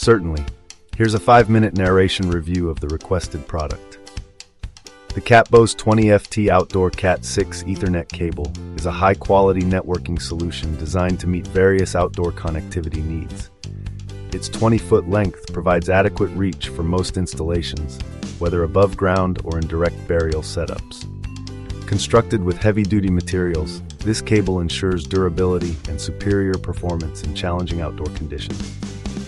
Certainly. Here's a 5-minute narration review of the requested product. The CatBose 20FT Outdoor Cat6 Ethernet Cable is a high-quality networking solution designed to meet various outdoor connectivity needs. Its 20-foot length provides adequate reach for most installations, whether above ground or in direct burial setups. Constructed with heavy-duty materials, this cable ensures durability and superior performance in challenging outdoor conditions.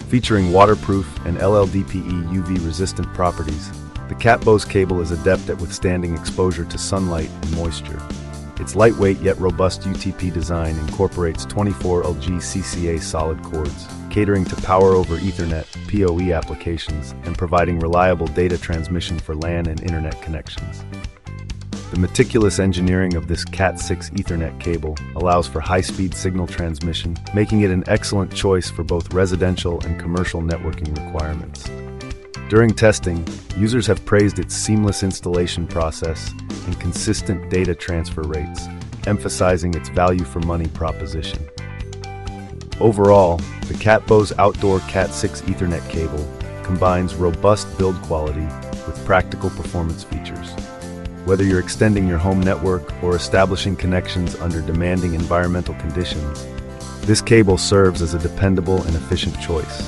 Featuring waterproof and LLDPE UV Resistant properties, the CatBose cable is adept at withstanding exposure to sunlight and moisture. Its lightweight yet robust UTP design incorporates 24 LG-CCA solid cords, catering to Power over Ethernet (PoE) applications and providing reliable data transmission for LAN and Internet connections. The meticulous engineering of this Cat6 Ethernet cable allows for high-speed signal transmission, making it an excellent choice for both residential and commercial networking requirements. During testing, users have praised its seamless installation process and consistent data transfer rates, emphasizing its value-for-money proposition. Overall, the CatBose Outdoor Cat6 Ethernet Cable combines robust build quality with practical performance features. Whether you're extending your home network or establishing connections under demanding environmental conditions, this cable serves as a dependable and efficient choice.